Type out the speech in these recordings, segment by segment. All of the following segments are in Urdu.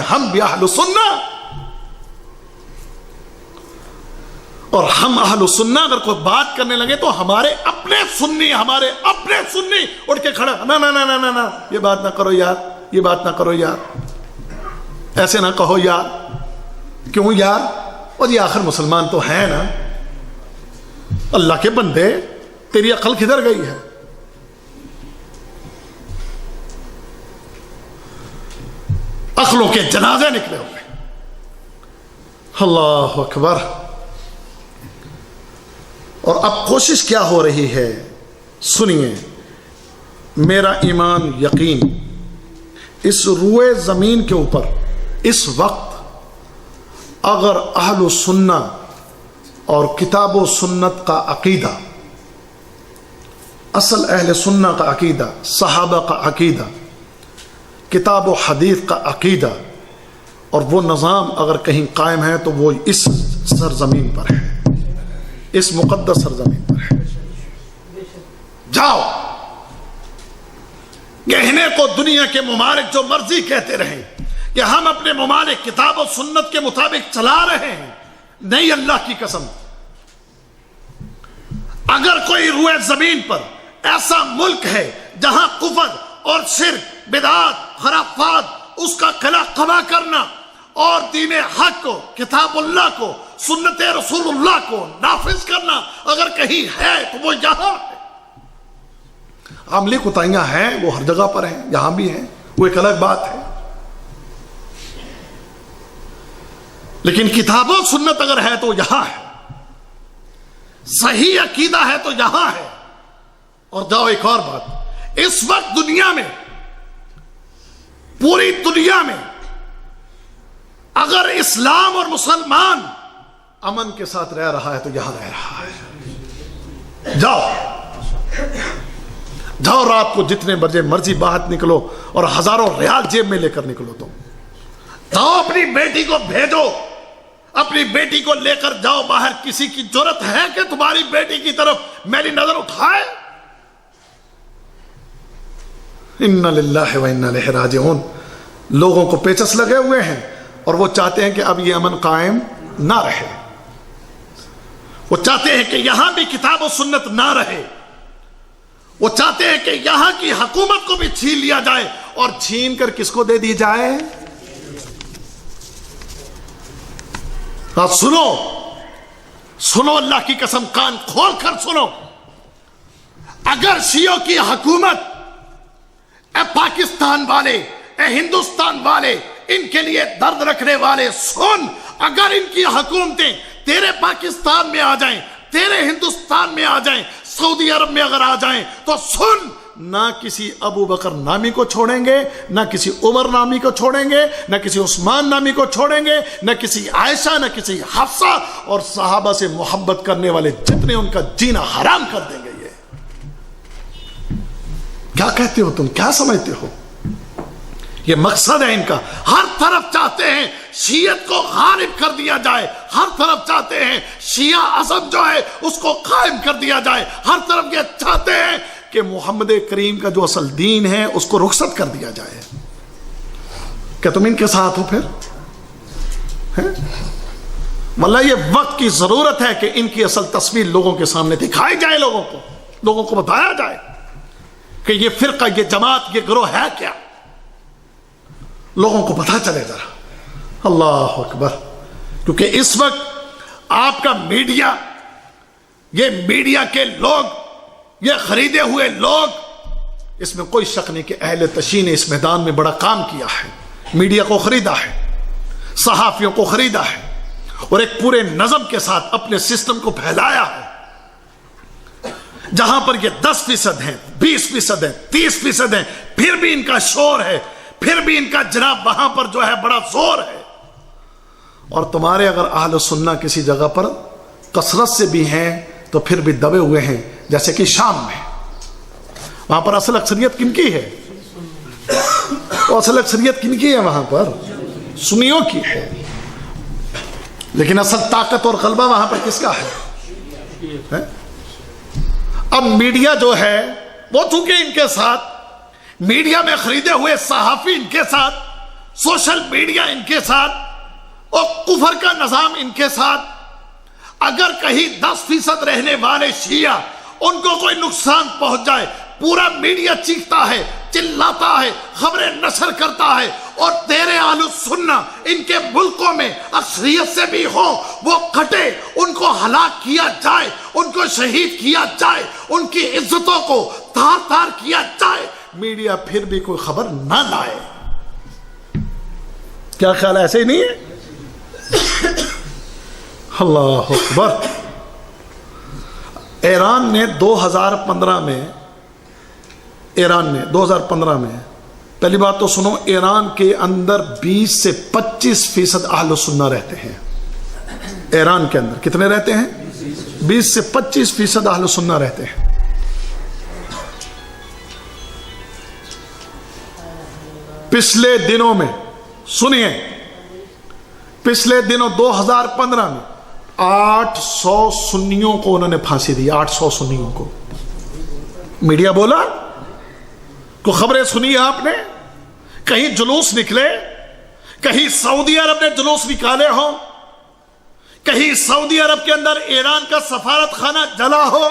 ہم بھی اہل سنہ. اور ہم اہل سنہ اگر کوئی بات کرنے لگے تو ہمارے اپنے سنی اٹھ کے کھڑا, نا نا نا نا نا, یہ بات نہ کرو یار, یہ بات نہ کرو یار, ایسے نہ کہو یار. کیوں یار؟ اور یہ آخر مسلمان تو ہے نا. اللہ کے بندے, تیری عقل کدھر گئی ہے؟ عقلوں کے جنازے نکلے ہوئے. اللہ اکبر. اور اب کوشش کیا ہو رہی ہے, سنیے. میرا ایمان یقین اس روئے زمین کے اوپر اس وقت اگر اہل سنہ اور کتاب و سنت کا عقیدہ, اصل اہل سنہ کا عقیدہ, صحابہ کا عقیدہ, کتاب و حدیث کا عقیدہ اور وہ نظام اگر کہیں قائم ہے تو وہ اس سرزمین پر ہے, اس مقدس سرزمین پر ہے. جاؤ, کہنے کو دنیا کے ممالک جو مرضی کہتے رہیں کہ ہم اپنے ممالک کتاب و سنت کے مطابق چلا رہے ہیں, نہیں, اللہ کی قسم, اگر کوئی روئے زمین پر ایسا ملک ہے جہاں کفر اور شرک, بدعات, خرافات, اس کا خلا قبا کرنا اور دین حق کو, کتاب اللہ کو, سنت رسول اللہ کو نافذ کرنا اگر کہیں ہے تو وہ یہاں ہے. عملی کوتاہیاں ہیں, وہ ہر جگہ پر ہیں, یہاں بھی ہیں, وہ ایک الگ بات ہے. لیکن کتاب و سنت اگر ہے تو یہاں ہے, صحیح عقیدہ ہے تو یہاں ہے. اور جاؤ, ایک اور بات, اس وقت دنیا میں, پوری دنیا میں اگر اسلام اور مسلمان امن کے ساتھ رہ رہا ہے تو یہاں رہ رہا ہے. جاؤ رات کو جتنے بجے مرضی باہر نکلو اور ہزاروں ریال جیب میں لے کر نکلو. تم جاؤ, اپنی بیٹی کو بھیجو, اپنی بیٹی کو لے کر جاؤ باہر. کسی کی جرت ہے کہ تمہاری بیٹی کی طرف میری نظر اٹھائے؟ انا للہ و انا الیہ راجعون. لوگوں کو پیچس لگے ہوئے ہیں اور وہ چاہتے ہیں کہ اب یہ امن قائم نہ رہے. وہ چاہتے ہیں کہ یہاں بھی کتاب و سنت نہ رہے. وہ چاہتے ہیں کہ یہاں کی حکومت کو بھی چھین لیا جائے, اور چھین کر کس کو دے دی جائے؟ سنو سنو, اللہ کی قسم, کان کھول کر سنو. اگر شیعوں کی حکومت, اے پاکستان والے, اے ہندوستان والے, ان کے لیے درد رکھنے والے, سن, اگر ان کی حکومتیں تیرے پاکستان میں آ جائیں, تیرے ہندوستان میں آ جائیں, سعودی عرب میں اگر آ جائیں, تو سن, نہ کسی ابو بکر نامی کو چھوڑیں گے, نہ کسی عمر نامی کو چھوڑیں گے, نہ کسی عثمان نامی کو چھوڑیں گے, نہ کسی عائشہ, نہ کسی حفصہ, اور صحابہ سے محبت کرنے والے جتنے, ان کا جینا حرام کر دیں گے. یہ کیا کہتے ہو تم, کیا سمجھتے ہو؟ یہ مقصد ہے ان کا. ہر طرف چاہتے ہیں شیعت کو غالب کر دیا جائے, ہر طرف چاہتے ہیں شیعہ ازم جو ہے اس کو قائم کر دیا جائے, ہر طرف یہ چاہتے ہیں کہ محمد کریم کا جو اصل دین ہے اس کو رخصت کر دیا جائے. کیا تم ان کے ساتھ ہو پھر؟ واللہ یہ وقت کی ضرورت ہے کہ ان کی اصل تصویر لوگوں کے سامنے دکھائی جائے, لوگوں کو بتایا جائے کہ یہ فرقہ, یہ جماعت, یہ گروہ ہے کیا. لوگوں کو پتہ چلے ذرا. اللہ اکبر. کیونکہ اس وقت آپ کا میڈیا, یہ میڈیا کے لوگ, یہ خریدے ہوئے لوگ, اس میں کوئی شک نہیں کہ اہل تشیع نے اس میدان میں بڑا کام کیا ہے. میڈیا کو خریدا ہے, صحافیوں کو خریدا ہے, اور ایک پورے نظم کے ساتھ اپنے سسٹم کو پھیلایا ہے. جہاں پر یہ 10% ہیں, 20% ہیں, 30% ہیں, پھر بھی ان کا شور ہے, پھر بھی ان کا جناب وہاں پر جو ہے بڑا زور ہے. اور تمہارے اگر اہل سنہ کسی جگہ پر کثرت سے بھی ہیں تو پھر بھی دبے ہوئے ہیں, جیسے کہ شام میں. وہاں پر اصل اکثریت کن کی ہے؟ تو اصل اکثریت کن کی ہے وہاں پر؟ سنیوں کی ہے. لیکن اصل طاقت اور غلبہ وہاں پر کس کا ہے؟ اب میڈیا جو ہے وہ چونکہ ان کے ساتھ, میڈیا میں خریدے ہوئے صحافی ان کے ساتھ, سوشل میڈیا ان کے ساتھ اور کفر کا نظام ان کے ساتھ. اگر کہیں 10% رہنے والے شیعہ ان کو کوئی نقصان پہنچ جائے پورا میڈیا چیختا ہے, چلاتا ہے, خبریں نشر کرتا ہے, اور تیرے اہل السنہ ان کے ملکوں میں اکثریت سے بھی ہو وہ کٹے, ان کو ہلاک کیا جائے, ان کو شہید کیا جائے, ان کی عزتوں کو تار تار کیا جائے, میڈیا پھر بھی کوئی خبر نہ لائے. کیا خیال ہے, ایسے ہی نہیں ہے؟ اللہ اکبر. ایران نے 2015 میں پہلی بات تو سنو, ایران کے اندر 20 سے 25% اہل سنہ رہتے ہیں. ایران کے اندر کتنے رہتے ہیں؟ 20 سے 25% اہل سنہ رہتے ہیں. پچھلے دنوں میں سنیے, پچھلے دنوں 2015 میں 800 سنیوں کو انہوں نے پھانسی دی. 800 سنیوں کو. میڈیا بولا, کو خبریں سنی آپ نے؟ کہیں جلوس نکلے, کہیں سعودی عرب نے جلوس نکالے ہو, کہیں سعودی عرب کے اندر ایران کا سفارت خانہ جلا ہو,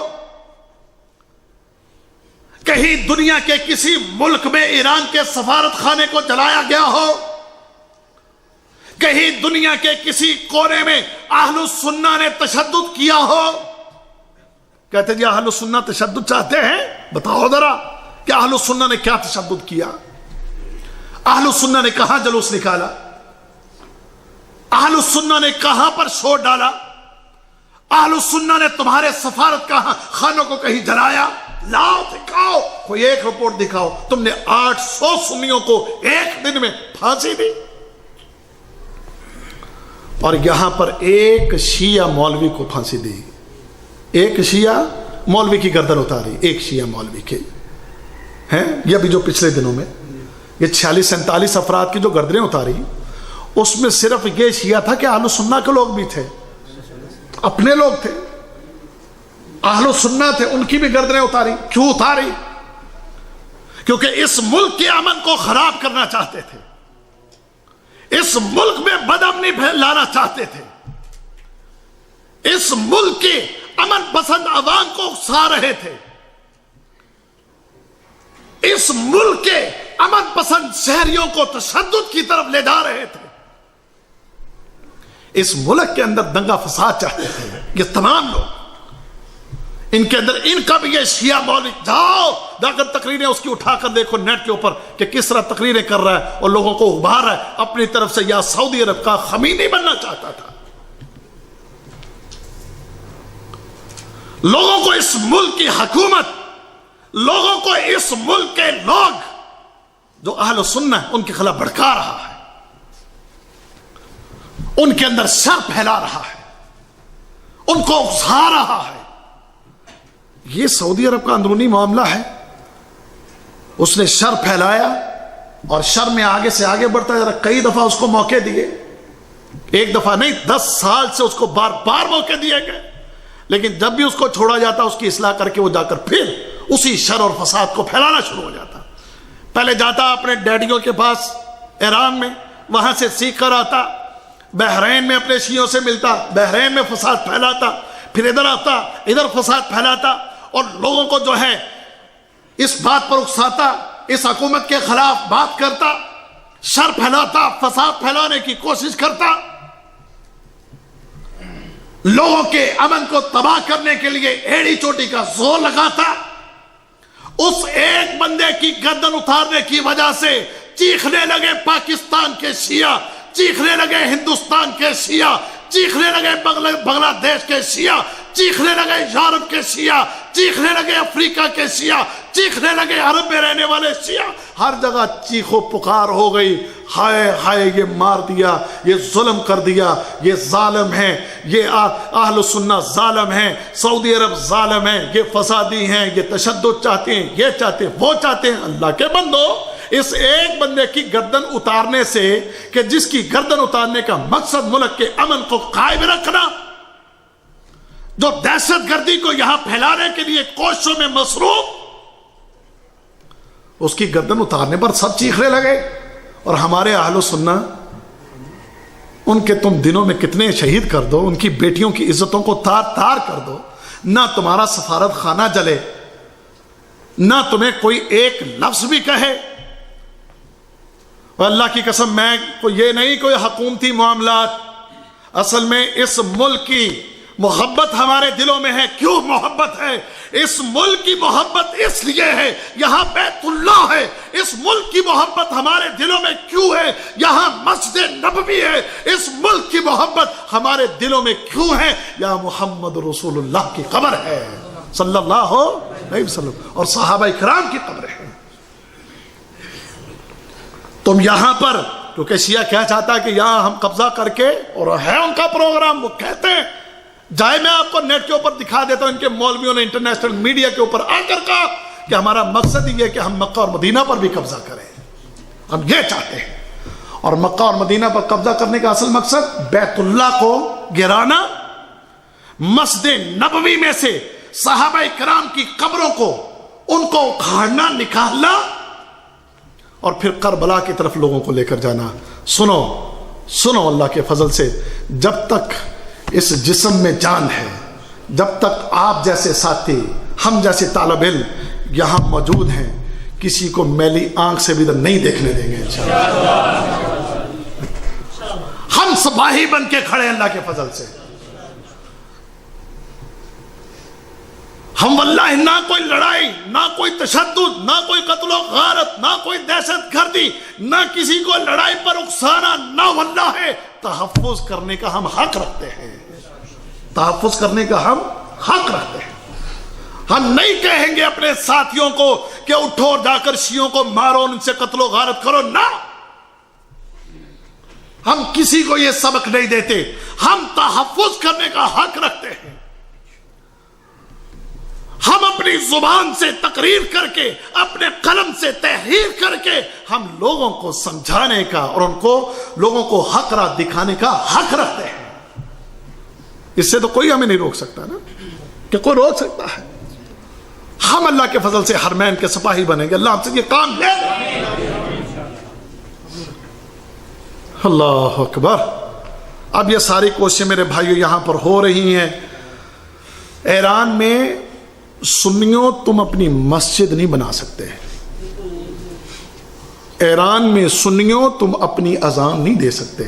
کہیں دنیا کے کسی ملک میں ایران کے سفارت خانے کو جلایا گیا ہو, کہیں دنیا کے کسی کونے میں اہل السنہ نے تشدد کیا ہو. کہتے جی اہل السنہ تشدد چاہتے ہیں, بتاؤ ذرا کہ اہل السنہ نے کیا تشدد کیا, اہل السنہ نے کہاں جلوس نکالا, اہل السنہ نے کہاں پر شور ڈالا, اہل السنہ نے تمہارے سفارت خانوں کو کہیں جلایا؟ لاؤ دکھاؤ, کوئی ایک رپورٹ دکھاؤ. تم نے 800 سنیوں کو ایک دن میں پھانسی دی, اور یہاں پر ایک شیعہ مولوی کو پھانسی دی. ایک شیعہ مولوی کی گردن اتاری, ایک شیعہ مولوی کے ہیں. یہ بھی جو پچھلے دنوں میں یہ 46-47 افراد کی جو گردنیں اتاری, اس میں صرف یہ شیعہ تھا کہ اہل سنہ کے لوگ بھی تھے, اپنے لوگ تھے, اہل سنہ تھے, ان کی بھی گردنیں اتاری. کیوں اتاری؟ کیونکہ اس ملک کے امن کو خراب کرنا چاہتے تھے, اس ملک میں بدامنی لانا چاہتے تھے, اس ملک کے امن پسند عوام کو اکسا رہے تھے, اس ملک کے امن پسند شہریوں کو تشدد کی طرف لے جا رہے تھے, اس ملک کے اندر دنگا فساد چاہتے تھے. یہ تمام لوگ ان کے اندر, ان کا بھی یہ شیعہ مولوی, جاؤ جا کر تقریریں اس کی اٹھا کر دیکھو نیٹ کے اوپر کہ کس طرح تقریریں کر رہا ہے اور لوگوں کو ابھار رہا ہے اپنی طرف سے. یا سعودی عرب کا خمینی بننا چاہتا تھا. لوگوں کو اس ملک کی حکومت, لوگوں کو اس ملک کے لوگ جو اہل سنہ ان کے خلاف بھڑکا رہا ہے, ان کے اندر شر پھیلا رہا ہے, ان کو اکسا رہا ہے. یہ سعودی عرب کا اندرونی معاملہ ہے. اس نے شر پھیلایا اور شر میں آگے سے آگے بڑھتا ہے. کئی دفعہ اس کو موقع دیے, ایک دفعہ نہیں 10 سال سے اس کو بار بار موقع دیے گئے, لیکن جب بھی اس کو چھوڑا جاتا اس کی اصلاح کر کے وہ جا کر پھر اسی شر اور فساد کو پھیلانا شروع ہو جاتا. پہلے جاتا اپنے ڈیڈیوں کے پاس ایران میں, وہاں سے سیکھ کر آتا, بحرین میں اپنے شیعوں سے ملتا, بحرین میں فساد پھیلاتا, پھر ادھر آتا, ادھر فساد پھیلاتا, اور لوگوں کو جو ہے اس بات پر اکساتا, اس حکومت کے خلاف بات کرتا, شر پھیلاتا, فساد پھیلانے کی کوشش کرتا, لوگوں کے امن کو تباہ کرنے کے لیے ایڑی چوٹی کا زور لگاتا. اس ایک بندے کی گردن اتارنے کی وجہ سے چیخنے لگے پاکستان کے شیعہ, چیخنے لگے ہندوستان کے شیعہ, چیخنے لگے بنگلہ دیش کے شیعہ, چیخنے لگے یورپ کے شیعہ, چیخنے لگے افریقہ کے شیعہ, چیخنے لگے عرب میں رہنے والے شیعہ. ہر جگہ چیخو پکار ہو گئی, ہائے ہائے یہ مار دیا, یہ ظلم کر دیا, یہ ظالم ہیں, یہ اہل سنہ ظالم ہیں, سعودی عرب ظالم ہیں, یہ فسادی ہیں, یہ تشدد چاہتے ہیں, یہ چاہتے ہیں, وہ چاہتے ہیں. اللہ کے بندو, اس ایک بندے کی گردن اتارنے سے, کہ جس کی گردن اتارنے کا مقصد ملک کے امن کو قائم رکھنا, جو دہشت گردی کو یہاں پھیلانے کے لیے کوششوں میں مصروف, اس کی گردن اتارنے پر سب چیخنے لگے. اور ہمارے اہل سنہ ان کے تم دنوں میں کتنے شہید کر دو، ان کی بیٹیوں کی عزتوں کو تار تار کر دو، نہ تمہارا سفارت خانہ جلے، نہ تمہیں کوئی ایک لفظ بھی کہے. اور اللہ کی قسم میں یہ نہیں کوئی حکومتی معاملات، اصل میں اس ملک کی محبت ہمارے دلوں میں ہے. کیوں محبت ہے؟ اس ملک کی محبت اس لیے ہے یہاں بیت اللہ ہے. اس ملک کی محبت ہمارے دلوں میں کیوں ہے؟ یہاں مسجد نبوی ہے. اس ملک کی محبت ہمارے دلوں میں کیوں ہے؟ یہاں محمد رسول اللہ کی قبر ہے صلی اللہ علیہ وسلم، اور صحابہ کرام کی قبر ہے. تم یہاں پر، کیونکہ شیعہ کیا چاہتا ہے کہ یہاں ہم قبضہ کر کے، اور ہے ان کا پروگرام، وہ کہتے ہیں جائے، میں آپ کو نیٹ کے اوپر دکھا دیتا ہوں، ان کے مولویوں نے انٹرنیشنل میڈیا کے اوپر آ کر کہا کہ ہمارا مقصد یہ ہے کہ ہم مکہ اور مدینہ پر بھی قبضہ کریں. ہم یہ چاہتے ہیں. اور مکہ اور مدینہ پر قبضہ کرنے کا اصل مقصد بیت اللہ کو گرانا، مسجد نبوی میں سے صحابہ کرام کی قبروں کو، ان کو اکھاڑنا، نکالنا، اور پھر کربلا کی طرف لوگوں کو لے کر جانا. سنو اللہ کے فضل سے، جب تک اس جسم میں جان ہے، جب تک آپ جیسے ساتھی، ہم جیسے طالب علم یہاں موجود ہیں، کسی کو میلی آنکھ سے بھی نہیں دیکھنے دیں گے انشاءاللہ. ہم سپاہی بن کے کھڑے ہیں اللہ کے فضل سے. ہم واللہ نہ کوئی لڑائی، نہ کوئی تشدد، نہ کوئی قتل و غارت، نہ کوئی دہشت گردی، نہ کسی کو لڑائی پر اکسانا، نہ واللہ ہے. تحفظ کرنے کا ہم حق رکھتے ہیں. تحفظ کرنے کا ہم حق رکھتے ہیں. ہم نہیں کہیں گے اپنے ساتھیوں کو کہ اٹھو اور جا کر شیعوں کو مارو، ان سے قتل و غارت کرو، نہ. ہم کسی کو یہ سبق نہیں دیتے. ہم تحفظ کرنے کا حق رکھتے ہیں. ہم اپنی زبان سے تقریر کر کے، اپنے قلم سے تحریر کر کے ہم لوگوں کو سمجھانے کا اور ان کو لوگوں کو حق راہ دکھانے کا حق رکھتے ہیں. اس سے تو کوئی ہمیں نہیں روک سکتا نا، کہ کوئی روک سکتا ہے. ہم اللہ کے فضل سے حرمین کے سپاہی بنیں گے. اللہ ہم سے یہ کام لے. اللہ اکبر. اب یہ ساری کوششیں میرے بھائیو یہاں پر ہو رہی ہیں. ایران میں سنیوں تم اپنی مسجد نہیں بنا سکتے. ایران میں سنیوں تم اپنی اذان نہیں دے سکتے.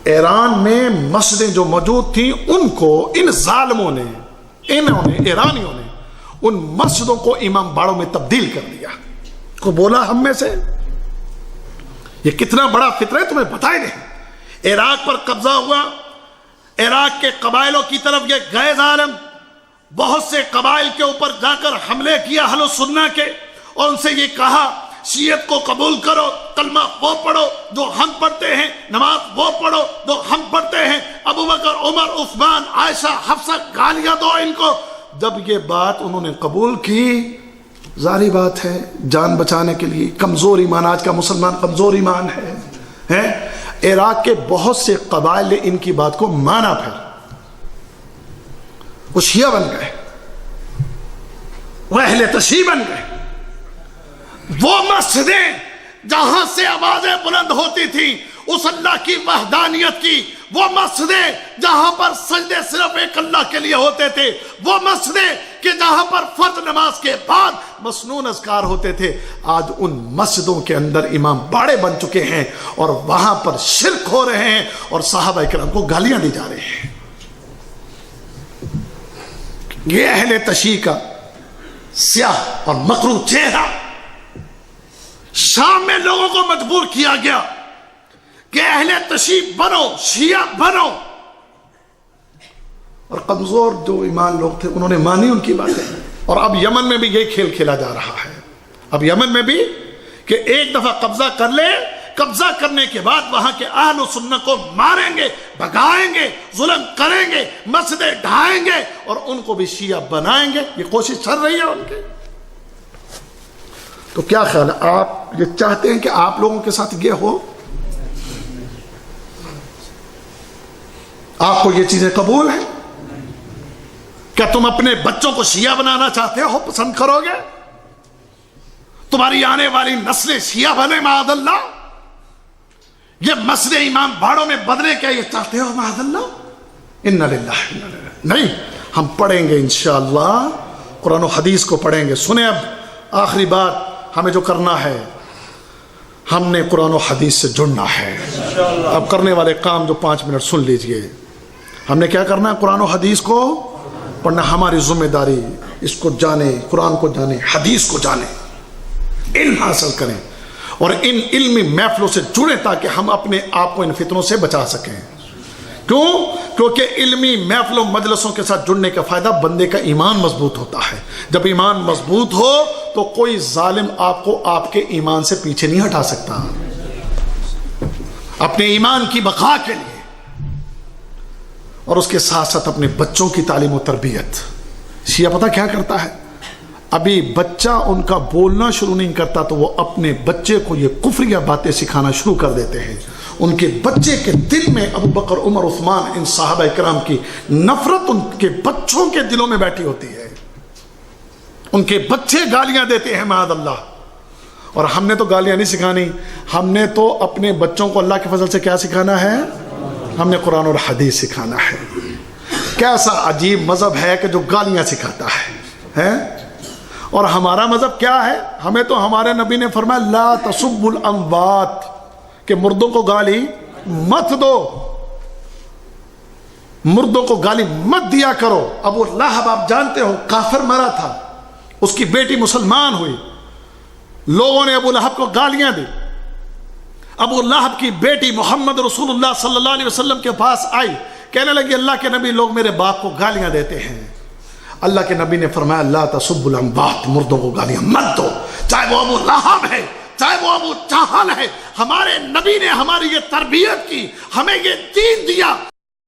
ایران میں مسجدیں جو موجود تھیں ان کو ان ظالموں نے، انہوں نے، ایرانیوں نے ان مسجدوں کو امام باڑوں میں تبدیل کر دیا. کو بولا ہم میں سے یہ کتنا بڑا فطرہ ہے تمہیں پتہ ہی نہیں. عراق پر قبضہ ہوا، عراق کے قبائلوں کی طرف یہ گئے ظالم، بہت سے قبائل کے اوپر جا کر حملے کیا اہل سنہ کے، اور ان سے یہ کہا شیعت کو قبول کرو، کلمہ وہ پڑھو جو ہم پڑھتے ہیں، نماز وہ پڑھو جو ہم پڑھتے ہیں. ابو بکر، عمر، عثمان، عائشہ، حفصہ گالیاں دو ان کو. جب یہ بات انہوں نے قبول کی، ظاہری بات ہے جان بچانے کے لیے، کمزور ایمان، آج کا مسلمان کمزور ایمان ہے. عراق کے بہت سے قبائل نے ان کی بات کو مانا، پھر وہ شیعہ بن گئے، وہ اہل تشیع بن گئے. وہ مسجدیں جہاں سے آوازیں بلند ہوتی تھیں اس اللہ کی وحدانیت کی، وہ مسجدیں جہاں پر سجدے صرف ایک اللہ کے لیے ہوتے تھے، وہ مسجدیں کہ جہاں پر فرض نماز کے بعد مسنون اذکار ہوتے تھے، آج ان مسجدوں کے اندر امام باڑے بن چکے ہیں اور وہاں پر شرک ہو رہے ہیں اور صحابہ کرام کو گالیاں دی جا رہی ہیں. یہ اہل تشیع کا سیاہ اور مکروہ چہرہ. شام میں لوگوں کو مجبور کیا گیا کہ اہل تشیع بنو، شیعہ بنو، اور کمزور جو ایمان لوگ تھے انہوں نے مانی ان کی باتیں. اور اب یمن میں بھی یہی کھیل کھیلا جا رہا ہے. اب یمن میں بھی کہ ایک دفعہ قبضہ کر لے، قبضہ کرنے کے بعد وہاں کے اہل سنہ کو ماریں گے، بھگائیں گے، ظلم کریں گے، مسجدیں ڈھائیں گے اور ان کو بھی شیعہ بنائیں گے. یہ کوشش چل رہی ہے ان کی. تو کیا خیال ہے، آپ یہ چاہتے ہیں کہ آپ لوگوں کے ساتھ یہ ہو؟ آپ کو یہ چیزیں قبول ہیں؟ کیا تم اپنے بچوں کو شیعہ بنانا چاہتے ہو؟ پسند کرو گے؟ تمہاری آنے والی نسلیں شیعہ بنے معاذ اللہ؟ یہ مسجد امام باڑوں میں بدلے کیا یہ چاہتے ہو معاذ اللہ؟ انا للہ انا الیہ۔ نہیں، ہم پڑھیں گے انشاءاللہ، قرآن و حدیث کو پڑھیں گے۔ سنیں اب آخری بات ہمیں جو کرنا ہے، ہم نے قرآن و حدیث سے جڑنا ہے۔ اب کرنے والے کام جو 5 منٹ سن لیجئے، ہم نے کیا کرنا ہے؟ قرآن و حدیث کو پڑھنا، ہماری ذمہ داری۔ اس کو جانیں، قرآن کو جانیں، حدیث کو جانیں، علم حاصل کریں اور ان علمی محفلوں سے جڑیں تاکہ ہم اپنے آپ کو ان فتنوں سے بچا سکیں۔ کیوں؟ کیونکہ علمی محفلوں مجلسوں کے ساتھ جڑنے کا فائدہ بندے کا ایمان مضبوط ہوتا ہے۔ جب ایمان مضبوط ہو تو کوئی ظالم آپ کو آپ کے ایمان سے پیچھے نہیں ہٹا سکتا۔ اپنے ایمان کی بقا کے لیے اور اس کے ساتھ ساتھ اپنے بچوں کی تعلیم و تربیت۔ شیعہ پتہ کیا کرتا ہے؟ ابھی بچہ ان کا بولنا شروع نہیں کرتا تو وہ اپنے بچے کو یہ کفریہ باتیں سکھانا شروع کر دیتے ہیں۔ ان کے بچے کے دل میں ابو بکر، عمر، عثمان، ان صحابہ کرام کی نفرت ان کے بچوں کے دلوں میں بیٹھی ہوتی ہے۔ ان کے بچے گالیاں دیتے ہیں معاذ اللہ، اور ہم نے تو گالیاں نہیں سکھانی، ہم نے تو اپنے بچوں کو اللہ کے فضل سے کیا سکھانا ہے؟ ہم نے قرآن اور حدیث سکھانا ہے۔ کیسا عجیب مذہب ہے کہ جو گالیاں سکھاتا ہے۔ اور ہمارا مذہب کیا ہے؟ ہمیں تو ہمارے نبی نے فرمایا لا تسبوا الاموات، کہ مردوں کو گالی مت دو، مردوں کو گالی مت دیا کرو۔ ابو لہب آپ جانتے ہو کافر مرا تھا، اس کی بیٹی مسلمان ہوئی، لوگوں نے ابو لہب کو گالیاں دی۔ ابو لہب کی بیٹی محمد رسول اللہ صلی اللہ علیہ وسلم کے پاس آئی، کہنے لگی اللہ کے نبی لوگ میرے باپ کو گالیاں دیتے ہیں۔ اللہ کے نبی نے فرمایا لا تسبوا الاموات، مردوں کو گالیاں مت دو، چاہے وہ ابو لہب ہے، چاہے وہ ابو جہل ہے۔ ہمارے نبی نے ہماری یہ تربیت کی، ہمیں یہ دین دیا